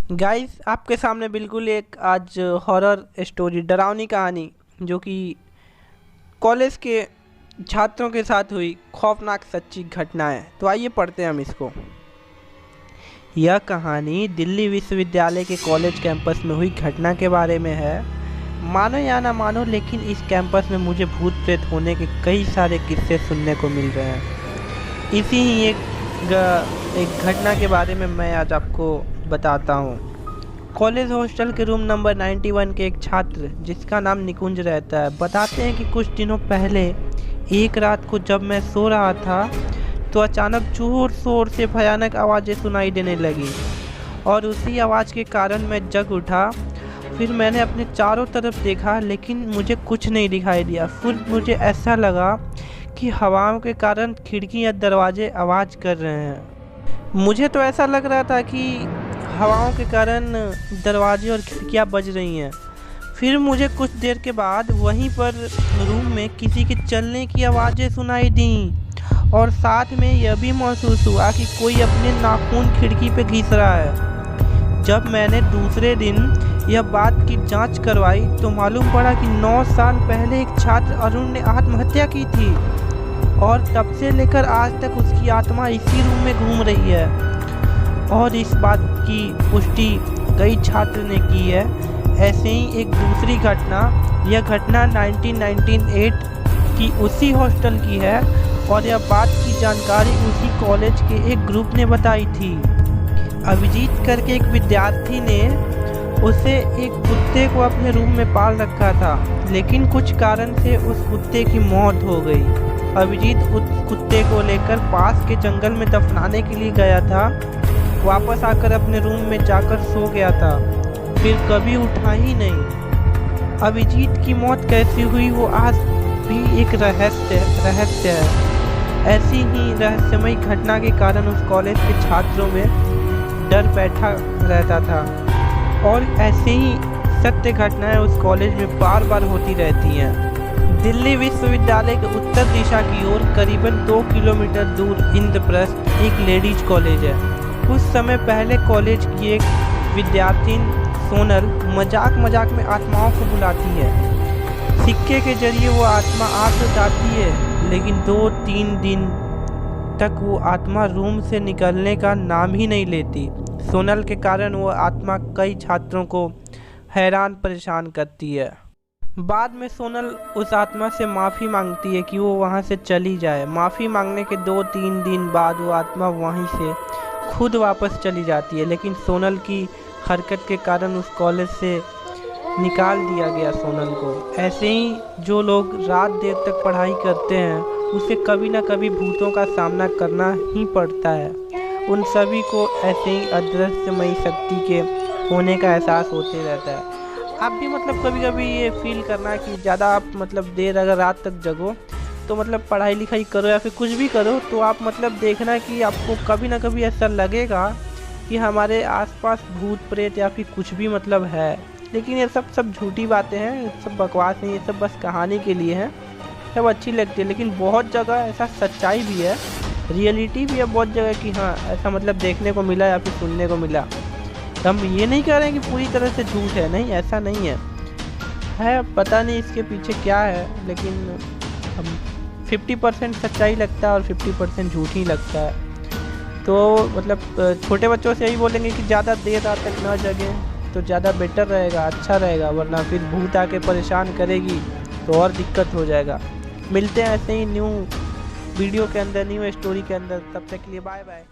Guys, आपके सामने बिल्कुल एक आज हॉरर स्टोरी, डरावनी कहानी जो कि कॉलेज के छात्रों के साथ हुई खौफनाक सच्ची घटना है। तो आइए पढ़ते हैं हम इसको। यह कहानी दिल्ली विश्वविद्यालय के कॉलेज कैंपस में हुई घटना के बारे में है। मानो या ना मानो, लेकिन इस कैंपस में मुझे भूत प्रेत होने के कई सारे किस्से सुनने को मिल रहे हैं। इसी ही एक घटना के बारे में मैं आज आपको बताता हूँ। कॉलेज हॉस्टल के रूम नंबर 91 के एक छात्र जिसका नाम निकुंज रहता है बताते हैं कि कुछ दिनों पहले एक रात को जब मैं सो रहा था तो अचानक जोर शोर से भयानक आवाज़ें सुनाई देने लगी और उसी आवाज़ के कारण मैं जग उठा। फिर मैंने अपने चारों तरफ देखा लेकिन मुझे कुछ नहीं दिखाई दिया। फिर मुझे ऐसा लगा कि हवाओं के कारण खिड़की या दरवाजे आवाज़ कर रहे हैं। मुझे तो ऐसा लग रहा था कि हवाओं के कारण दरवाजे और खिड़कियाँ बज रही हैं। फिर मुझे कुछ देर के बाद वहीं पर रूम में किसी के चलने की आवाज़ें सुनाई दी और साथ में यह भी महसूस हुआ कि कोई अपने नाखून खिड़की पे घिस रहा है। जब मैंने दूसरे दिन यह बात की जांच करवाई तो मालूम पड़ा कि 9 साल पहले एक छात्र अरुण ने आत्महत्या की थी और तब से लेकर आज तक उसकी आत्मा इसी रूम में घूम रही है। और इस बात की पुष्टि कई छात्र ने की है। ऐसे ही एक दूसरी घटना, यह घटना 1998 की उसी हॉस्टल की है और यह बात की जानकारी उसी कॉलेज के एक ग्रुप ने बताई थी। अभिजीत करके एक विद्यार्थी ने उसे एक कुत्ते को अपने रूम में पाल रखा था, लेकिन कुछ कारण से उस कुत्ते की मौत हो गई। अभिजीत उस कुत्ते को लेकर पास के जंगल में दफनाने के लिए गया था। वापस आकर अपने रूम में जाकर सो गया था, फिर कभी उठा ही नहीं। अभिजीत की मौत कैसी हुई वो आज भी एक रहस्य है। ऐसी ही रहस्यमयी घटना के कारण उस कॉलेज के छात्रों में डर बैठा रहता था और ऐसे ही सत्य घटनाएं उस कॉलेज में बार बार होती रहती हैं। दिल्ली विश्वविद्यालय के उत्तर दिशा की ओर करीबन 2 किलोमीटर दूर इंद्रप्रस्थ एक लेडीज कॉलेज है। कुछ समय पहले कॉलेज की एक विद्यार्थी सोनल मजाक में आत्माओं को बुलाती है। सिक्के के जरिए वो आत्मा आ तो जाती है, लेकिन 2-3 दिन तक वो आत्मा रूम से निकलने का नाम ही नहीं लेती। सोनल के कारण वो आत्मा कई छात्रों को हैरान परेशान करती है। बाद में सोनल उस आत्मा से माफ़ी मांगती है कि वो वहाँ से चली जाए। माफ़ी मांगने के 2-3 दिन बाद वो आत्मा वहीं से खुद वापस चली जाती है, लेकिन सोनल की हरकत के कारण उस कॉलेज से निकाल दिया गया सोनल को। ऐसे ही जो लोग रात देर तक पढ़ाई करते हैं उसे कभी ना कभी भूतों का सामना करना ही पड़ता है। उन सभी को ऐसे ही अदृश्यमयी शक्ति के होने का एहसास होते रहता है। आप भी कभी कभी ये फील करना कि ज़्यादा आप देर अगर रात तक जगो तो पढ़ाई लिखाई करो या फिर कुछ भी करो तो आप देखना कि आपको कभी ना कभी ऐसा लगेगा कि हमारे आसपास भूत प्रेत या फिर कुछ भी है। लेकिन ये सब झूठी बातें हैं, ये सब बकवास नहीं, ये सब बस कहानी के लिए हैं। सब अच्छी लगती है, लेकिन बहुत जगह ऐसा सच्चाई भी है, रियलिटी भी है बहुत जगह कि हाँ ऐसा देखने को मिला या फिर सुनने को मिला। तो हम ये नहीं कह रहे हैं कि पूरी तरह से झूठ है, नहीं, ऐसा नहीं है। पता नहीं इसके पीछे क्या है, लेकिन हम 50% सच्चाई लगता है और 50% झूठ ही लगता है। तो छोटे बच्चों से यही बोलेंगे कि ज़्यादा देर रात तक न जगें तो ज़्यादा बेटर रहेगा, अच्छा रहेगा, वरना फिर भूत आके परेशान करेगी तो और दिक्कत हो जाएगा। मिलते हैं ऐसे ही न्यू वीडियो के अंदर, न्यू स्टोरी के अंदर। तब तक के लिए बाय बाय।